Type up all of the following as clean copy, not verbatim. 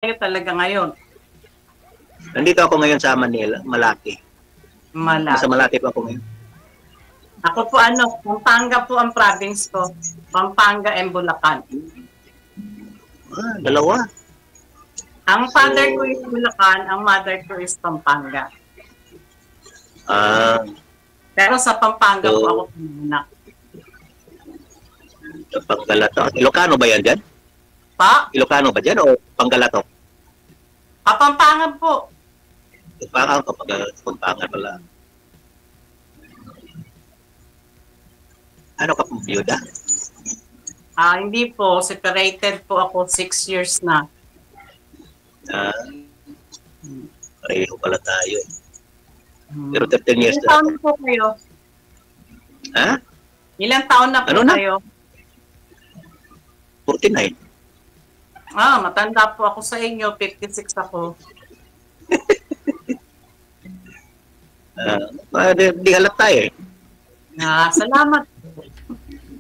talaga ngayon? Nandito ako ngayon sa Manila, Malate. Nasa Malate. Malate pa ako ngayon. Ako po Pampanga po ang province ko. Pampanga and Bulacan. Dalawa. Ang father ko is Bulacan, ang mother ko is Pampanga. Pero sa Pampanga po ako pinanganak. Sa Panggalatok. Ilocano ba yan dyan? Pa? Ilocano ba dyan o Panggalatok? Kapampangan po. Pampangan pala. Ano ka pong biyuda? Hindi po. Separated po ako 6 years na. Pareho pala tayo. Pero 13 years Ilang taon na po kayo? Ha? Ilang taon na po kayo? 49. Matanda po ako sa inyo. 56 ako. Di halata eh. Salamat.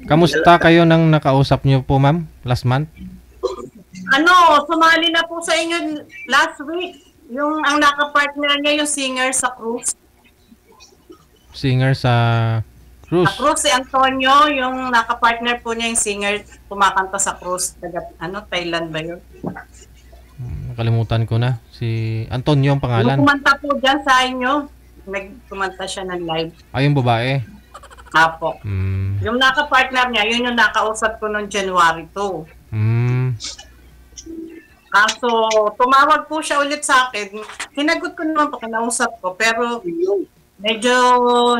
Kamusta kayo nang nakausap niyo po, ma'am? Last month? Sumali na po sa inyo last week. Ang naka-partner niya yung singer sa cruise. Singer sa cruise? Sa cruise, si Antonio, yung naka-partner po niya yung singer, kumakanta sa cruise. Thailand ba yun? Nakalimutan ko na. Si Antonio ang pangalan. Kumanta po dyan sa inyo. Nagkumanta siya ng live. Yung babae? Apo. Yung naka-partner niya, yun yung nakausap ko noong January 2. Kaso, tumawag po siya ulit sa akin. Sinagot ko naman po, kinausap ko. Pero, medyo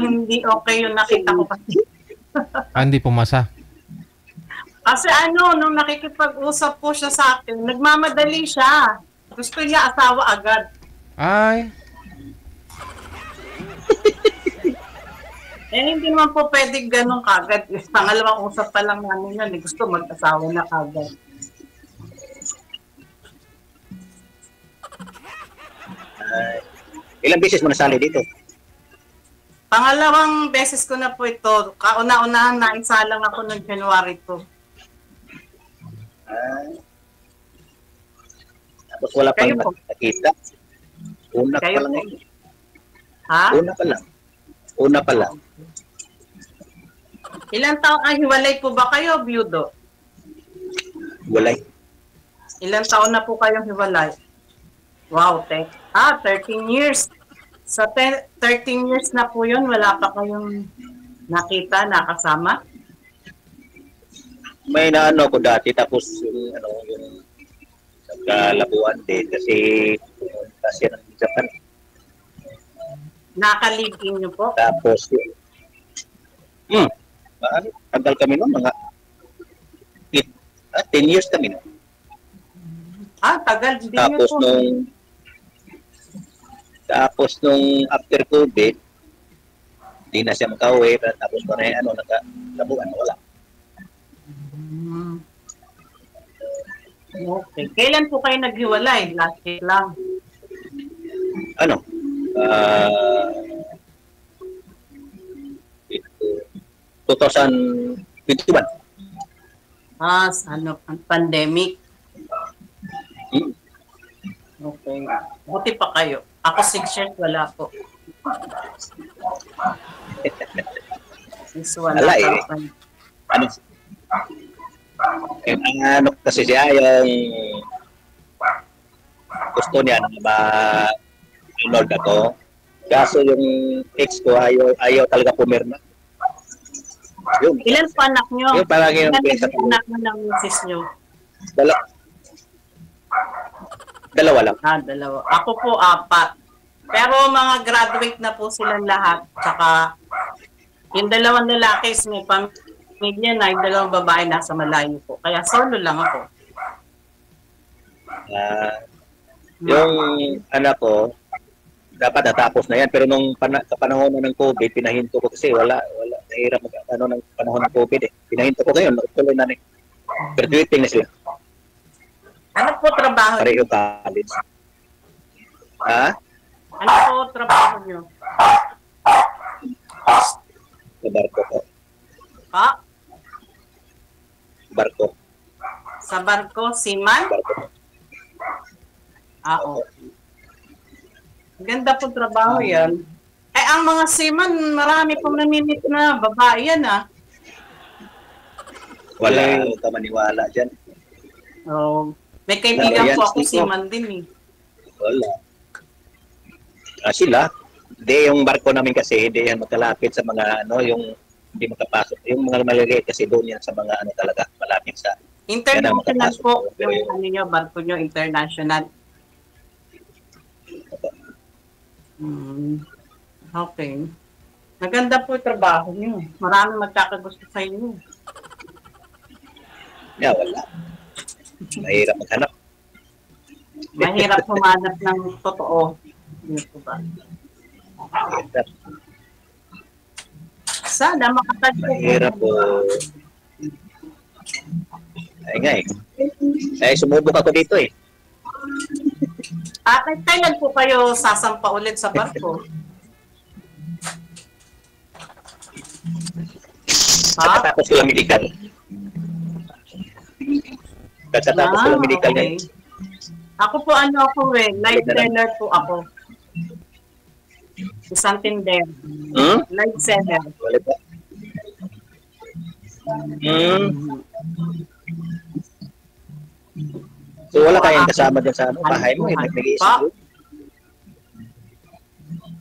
hindi okay yung nakita ko kasi. Hindi pumasa? Kasi nung nakikipag-usap po siya sa akin, nagmamadali siya. Gusto niya asawa agad. Ay. Hindi naman po pwedeng ganun kagad. Pangalawang usap pa lang namin yun. Gusto mag-asawa na kagad. Ilang beses mo nasali dito? Pangalawang beses ko na po ito. Kauna-unahan na isa lang ako noong January 2. Tapos wala pang nakita. Una pa lang. Una pa lang. Ilang taon hiwalay po ba kayo, Biyudo? Hiwalay. Ilang taon na po kayong hiwalay? Wow, 13 years. Sa 13 years na po yun, wala pa kayong nakita, nakasama? May naano ko dati, tapos yung nagkalabuan din kasi pumunta siya ng Japan. Nakaligin niyo po? Tapos, tagal kami nun, mga 10 years kami nun. Tagal din Tapos nung after COVID, di na siya makauwi, tapos pa na nagkalabuan, wala. Okay. Kailan po kayo naghiwalay? Last year lang. 2021. Pandemic. Okay. Buti pa kayo. Ako 6 years, wala po. Wala eh. Kasi siya yung gusto niya na ma-involve ako. Kaso yung ex ko ayaw talaga pumirma. Ilan po anak nyo? Yung parang yung anak mo ng misis nyo? Dalawa lang. Dalawa. Ako po 4. Pero mga graduate na po silang lahat. Tsaka yung 2 lalaki may pamilya na, yung 2 babae nasa malayo po. Kaya solo lang ako. Yung anak ko, dapat natapos na yan. Pero nung panahon ng COVID, pinahinto ko kasi wala. Nahirap ng panahon ng COVID eh. Pinahinto ko ngayon, tuloy na graduating na sila. Ano po trabaho niyo? Pareho college. Ano po trabaho niyo? Sa barko ko. Barko. Sa barko, seaman? Barko. Okay. Ganda po trabaho yan. Eh, ang mga seaman, marami pong namimit na babae yan, ah. Wala, huwag ka maniwala dyan. Oh, may kaibigan Yan, po ako, Steve, seaman din, eh. Wala. Sila, hindi yung barko namin kasi, hindi yan magkalapit sa mga yung hindi makapasok. Yung mga maliliit kasi doon yan sa mga talaga, malapit sa... International po, yung barko nyo, international. Okay. Maganda po yung trabaho nyo. Maraming magkakagusto sa inyo. Yeah, wala. Mahirap maghanap. Mahirap humanap ng totoo. Dito ba? Sana makatagpo. Mahirap po. Ay nga eh. Sumubok ako dito eh. Kailan po kayo sasampa ulit sa barko? Pagkatapos ko lang medical. Pagkatapos ko lang medical okay. Ako po live seller po ako. Isang tinder. Live seller. Wala ba? So wala kayong kasama dyan sa bahay mo? Nag-iisa?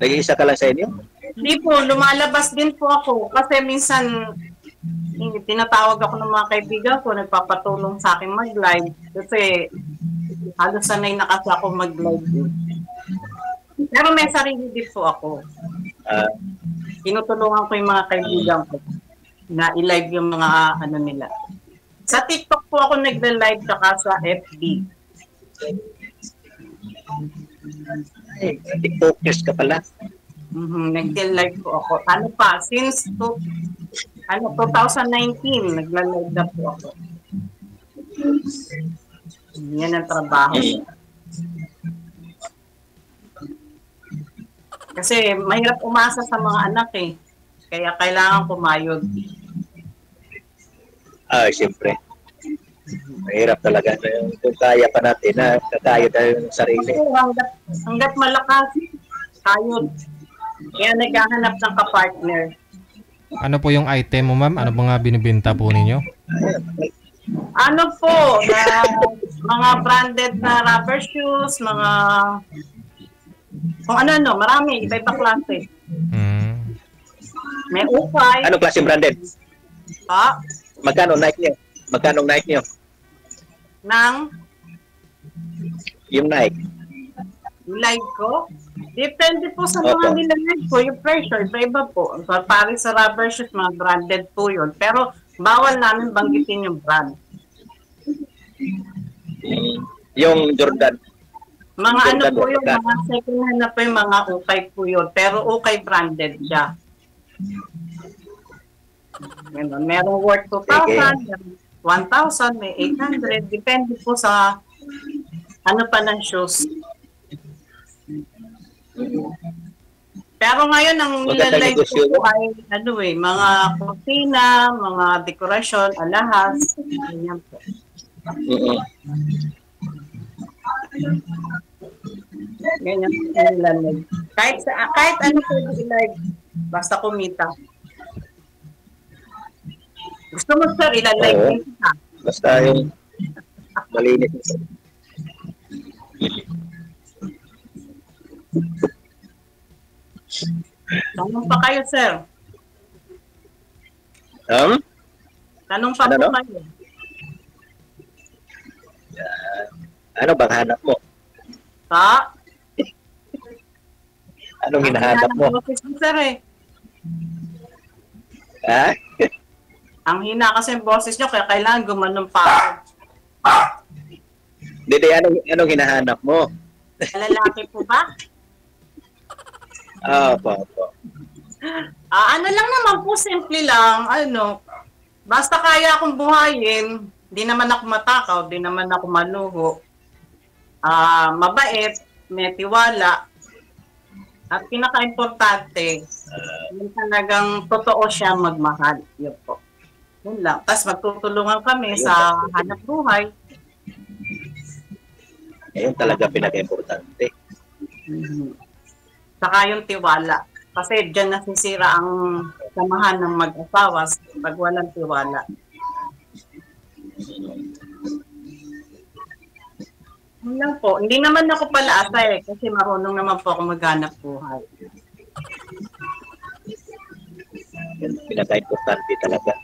Nag-iisa ka lang sa inyo? Hindi po, lumalabas din po ako. Kasi minsan, tinatawag ako ng mga kaibigan ko, nagpapatulong sa akin mag-live. Kasi halos sanay na kasi ako mag-live. Pero may sarili din po ako. Tinutulungan ko yung mga kaibigan ko na i-live yung mga nila. Sa TikTok po ako nagla-live saka sa FB. Ay, TikTokers ka pala. Nagla-live po ako. Since 2019, nagla-live na po ako. Yan ang trabaho. Kasi mahirap umasa sa mga anak eh. Kaya kailangan kumayod. Siyempre. Mahirap talaga. Kung kaya pa natin na kakaya tayo ng sarili. Hanggat malakas, kayod. Kaya naghahanap ng kapartner. Ano po yung item mo, ma'am? Ano mga binibenta po ninyo? Ano po, mga branded na rubber shoes, mga kung ano, marami, iba-iba klase. May ukay. Ano klase branded? Magkano Nike niyo? Magkano Nike niyo? Yung Nike. Yung live ko? Depende po sa mga nilalive ko. Yung pressure, iba-iba po. Pari sa rubber shoes, mga branded po yun. Pero bawal namin banggitin yung brand. Yung Jordan. Mga Jordan po yun, mga second hand na po yung mga ukay po yun. Pero ukay branded siya. Merong worth 2,000, 1,000, may 800. Depende po sa pa ng shoes. Pero ngayon, ang nilalive ko ay mga kurtina, mga dekorasyon, alahas. Ganyan po. Ganyan po nilalive. Kahit ano po i-live, basta kumita. Gusto mo, sir, ilalive din ka. Basta yung malinis. Tanong pa kayo, sir. Tanong pa po kayo. Ano bang hanap mo? Anong hinahanap mo? Sir, eh. Ang hina kasi yung boses nyo, kaya kailangan gumanong pa ako. Hindi, anong hinahanap mo? Lalaki po ba? Opo. Ano lang naman po, simple lang. Basta kaya akong buhayin, di naman ako matakaw, di naman ako maluho. Mabait, may tiwala. At pinaka-importante, yung talagang totoo siya magmahal. Yun po. Yun lang. Tapos magtutulungan kami sa hanap buhay. Ayun talaga pinaka-importante. Saka yung tiwala. Kasi dyan nasisira ang samahan ng mag-asawa pag walang tiwala. Yun lang po. Hindi naman ako palaasa kasi marunong naman po ako maghanap buhay. Yun pinaka-importante talaga.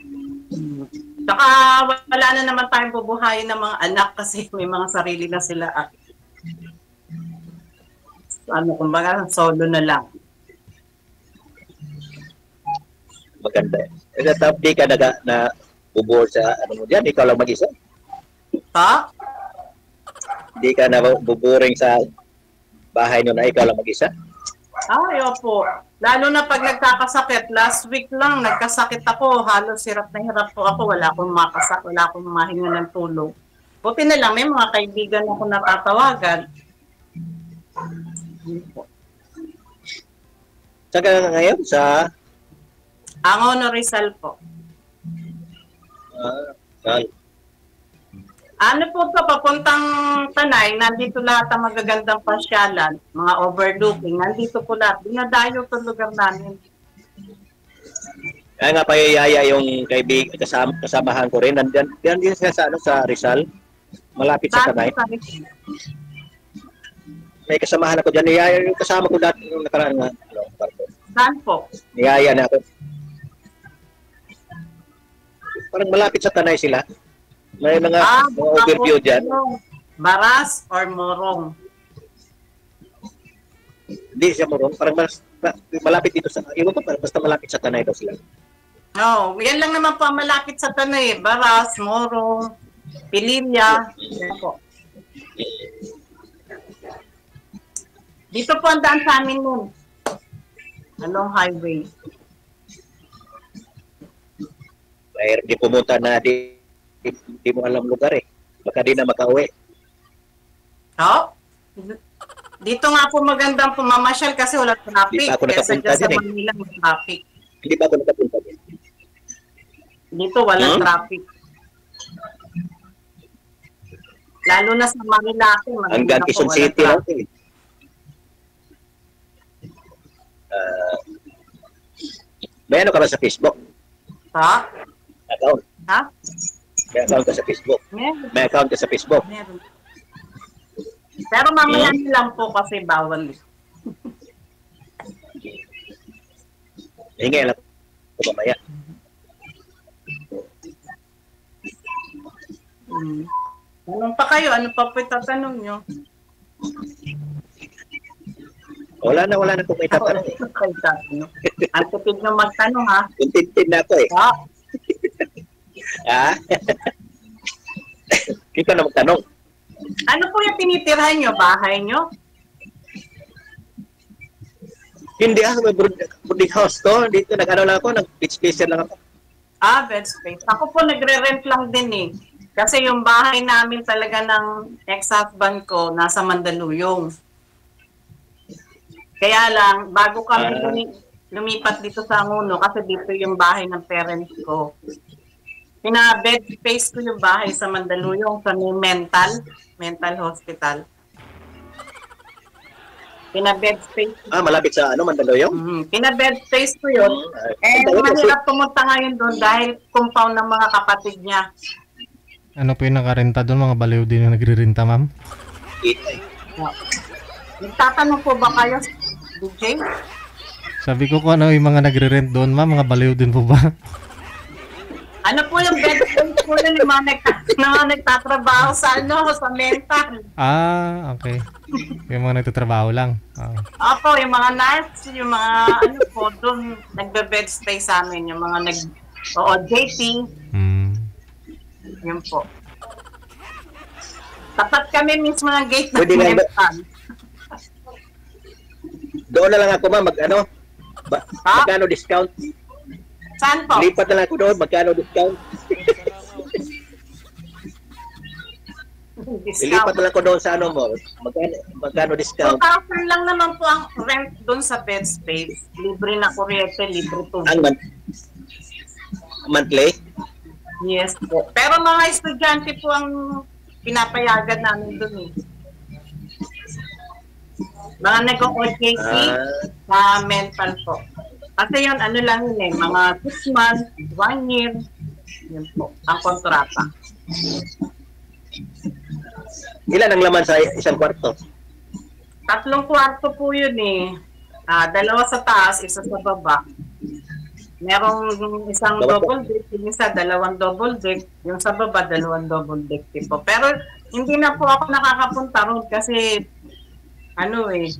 Saka wala na naman tayong bubuhayin ng mga anak kasi may mga sarili na sila at kumbaga, solo na lang. Maganda. Kasi di ka na bubor sa mo diyan, ikaw lang mag-isa. Ha? Di ka na buburing sa bahay nyo na ikaw lang mag-isa. Ay, opo. Lalo na pag nagkakasakit. Last week lang, nagkasakit ako. Halos hirap na hirap po ako. Wala akong mahinga ng tulong. Buti na lang, may mga kaibigan ako natatawagan. Saan ka ngayon? Sa? Angono Rizal po. Saan? Ano po ito, papuntang Tanay, nandito lahat ang magagandang pasyalan, mga overlooking, nandito po lahat. Dinadayo itong lugar namin. Kaya nga payayaya yung kasamahan ko rin. Nandiyan din siya sa Rizal. Malapit sa Tanay. May kasamahan ako dyan. Niyaya yung kasama ko dati yung nakaraan nga. Saan po? Niyaya na ako. Parang malapit sa Tanay sila. May mga overview dyan. Baras or Morong? Hindi siya Morong. Parang malapit dito sa... Iwan ko parang basta malapit sa Tanay daw sila. Oo. Yan lang naman po malapit sa Tanay. Baras, Morong, Pililla. Yan po. Dito po ang daan sa amin nun. Along highway. Kaya di pumunta na di mo alam lugar eh. Baka di na makauwi. Oh? Dito nga po magandang pumamasyal kasi wala traffic. Hindi pa ako nakapunta sa din Manila may traffic. Hindi pa ako nakapunta din. Dito walang traffic. Lalo na sa Manila ako. Hanggang Quezon City lang eh. May ano ka ba sa Facebook? Ha? Account? Ha? May account ka sa Facebook? Meron. May account ka sa Facebook? Meron. Pero mamaya lang po kasi bawal. Hingay lang po mamaya. Tanong pa kayo, ano pa po itatanong nyo? Wala na kung may tatanong eh. Ang tupid nyo magtanong ha? Tintin na ako eh. Ha? Ha? Kita na magtanong. Ano po yung tinitirhan nyo? Bahay nyo? Hindi may boarding house to. Dito nag-ano lang ako, nag-beach spacer lang ako. Bed space. Ako po nagre-rent lang din eh. Kasi yung bahay namin talaga ng ex-husband ko nasa Mandaluyong. Kaya lang, bago kami lumipat dito sa Angono, kasi dito yung bahay ng parents ko. Pina-bed space ko yung bahay sa Mandaluyong, sa mental hospital. Pina-bed space. Malapit sa Mandaluyong? Pina-bed space ko yun. Mahirap pumunta ngayon doon dahil compound ng mga kapatid niya. Ano po yung nakarenta doon? Mga baliw din yung nagre-renta, ma'am? Nagtatanong po ba kayo, DJ? Sabi ko kung ano yung mga nagre-rent doon, ma'am. Mga baliw din po ba? Ano po yung bed space po yun, yung mga nagtatrabaho sa mental. Okay. Yung mga nagtatrabaho lang. Opo, yung mga nurse, yung mga doon nagbe-bed stay sa amin, yung mga JT. Yun po. Tapat kami mismo ng gate ng mental. Doon na lang ako magkano discount? Saan po? Lipat na lang ako doon, magkano discount? Ilipat na lang ako doon sa magkano discount? 2,000 lang naman po ang rent doon sa bed space. Libre na kuryente, libre tubig. Ang monthly? Yes po. Pero mga estudyante po ang pinapayagan namin doon eh. Mga nagko-KC sa mental po. Kasi yun, ano lang yun eh, mga 6 months, 1 year, yun po, ang kontrata. Ilan ang laman sa isang kwarto? 3 kwarto po yun eh. 2 sa taas, 1 sa baba. Merong isang double deck, yung isa 2 double deck, yung sa baba 2 double deck po. Pero hindi na po ako nakakapunta ron kasi ano eh,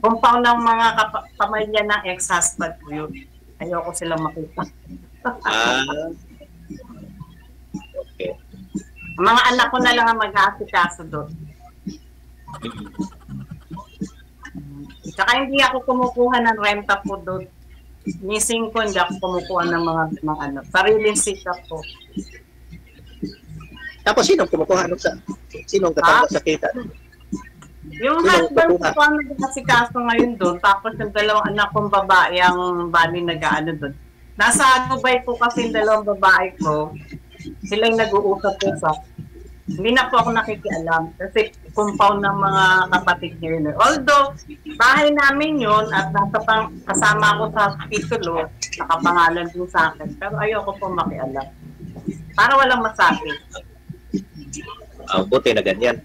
compound ng mga pamilya ng ex-husband ko yun. Ayoko silang makita. Okay. Mga anak ko na lang ang mag-aasikaso doon. Tsaka hindi ako kumukuha ng renta po doon. Missing ko, hindi ako kumukuha ng mga ano, sariling sikap po. Tapos sinong kumukuha? Sinong katawag sa kita? Yung husband ko ang nag-asikaso ngayon doon, tapos yung 2 anak kong babae ang bali nag-ano doon. Nasa Dubai po kasi yung 2 babae ko, silang nag-uusap po sa. Hindi na po ako nakikialam kasi compound ng mga kapatid niya yun. Although, bahay namin yun at nasa kasama ako sa titulo, nakapangalan din sa akin. Pero ayoko po makialam. Para walang masabi. Buti na ganyan.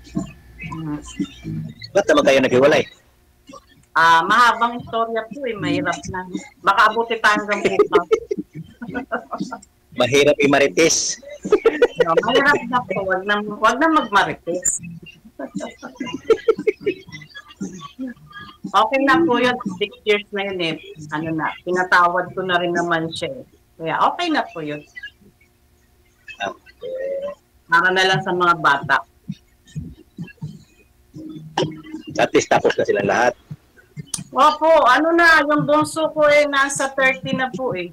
Ba't naman kayo naghiwalay? Mahabang istorya po eh, mahirap na. Baka abuti tayo hanggang bukas. Mahirap i-marites. No, mahirap na po. Wag na magmarites. Okay na po yun. 6 years na yun eh. Ano na, pinatawad ko na rin naman siya eh. Kaya okay na po yun. Para na lang sa mga bata. At least tapos na silang lahat. Opo, ano na, yung bunso ko eh, nasa 30 na po eh.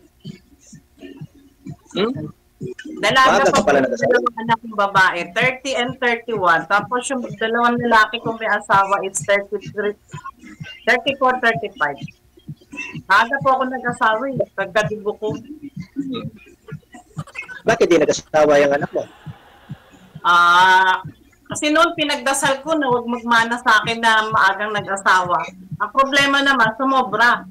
Dalaga pa po yung 2 anak kong babae, 30 and 31. Tapos yung 2 lalaki kong may asawa is 34, 35. Aga po ako nag-asawa eh, pagkadibo ko. Bakit di nag-asawa yung anak mo? Kasi noon pinagdasal ko na huwag magmana sa akin na maagang nag-asawa. Ang problema naman, sumobra.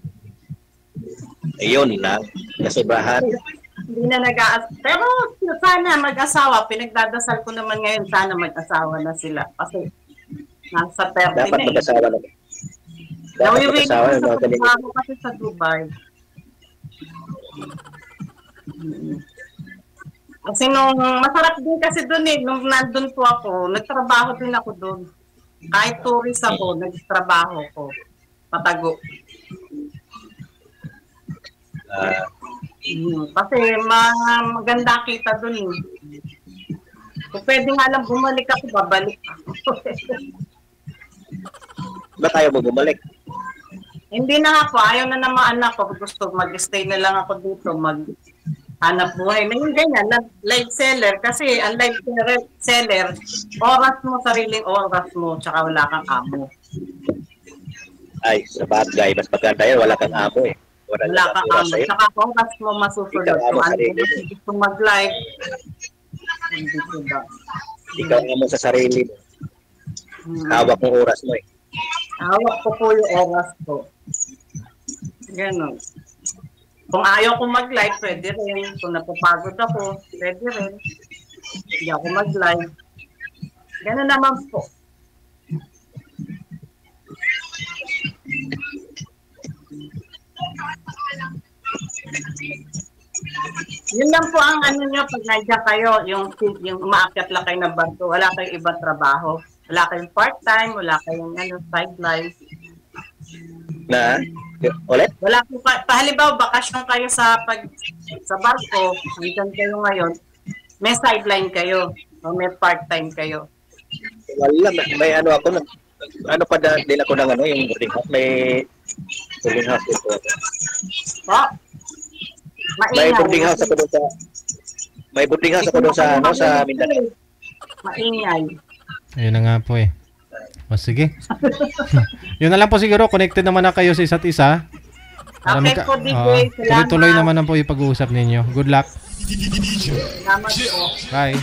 Ayun lang, nasobrahan. Hindi na pero sana mag-asawa. Pinagdadasal ko naman ngayon, sana mag-asawa na sila. Kasi nasa 30 dapat na eh. mag-asawa na. Dapat mag-asawa na mga ganito. Ako kasi sa Dubai. Kasi nung masarap din kasi doon eh, nung nandun po ako, nagtrabaho din ako doon. Kahit tourist ako, nagtrabaho ko. Patago. Kasi maganda kita doon eh. Kung pwede nga lang bumalik ako, babalik ako. Ba't ayaw mo bumalik? Hindi na nga po, ayaw na naman anak ko. Gusto mag-stay na lang ako dito, hanap buhay. Na yung ganyan, live seller. Kasi ang live seller, oras mo, sariling oras mo, tsaka wala kang amo. Ay, sa bagay, mas maganda yun, wala kang amo eh. Wala kang amo. Tsaka oras mo masusunod. Kung ano gusto mag-live, hindi ko ba. Ikaw amo sa sarili mo. Hawak mo oras mo eh. Hawak ko po yung oras ko. Ganon. Kung ayaw ko mag-live, pwede rin. Kung napapagod ako, pwede rin. Hindi ako mag-live. Gano'n naman po. Yun lang po ang ano nyo, pag nandiyan kayo, yung umaakyat lang kayo ng barko, wala kayong ibang trabaho. Wala kayong part-time, wala kayong sideline. Na? Ulit? Wala po halimbawa bakasyon kayo sa barko, nandiyan kayo ngayon, may sideline kayo o may part-time kayo. Wala, may ano ako ano pa din ako ng yung boarding house, may boarding house dito. May boarding house ako doon sa sa Mindanao. Maingay. Ayun na nga po eh. O sige. Yun na lang po siguro. Connected naman na kayo sa isa't isa. Okay po, DJ. Tuloy-tuloy naman na po yung pag-uusap ninyo. Good luck. Salamat po. Bye.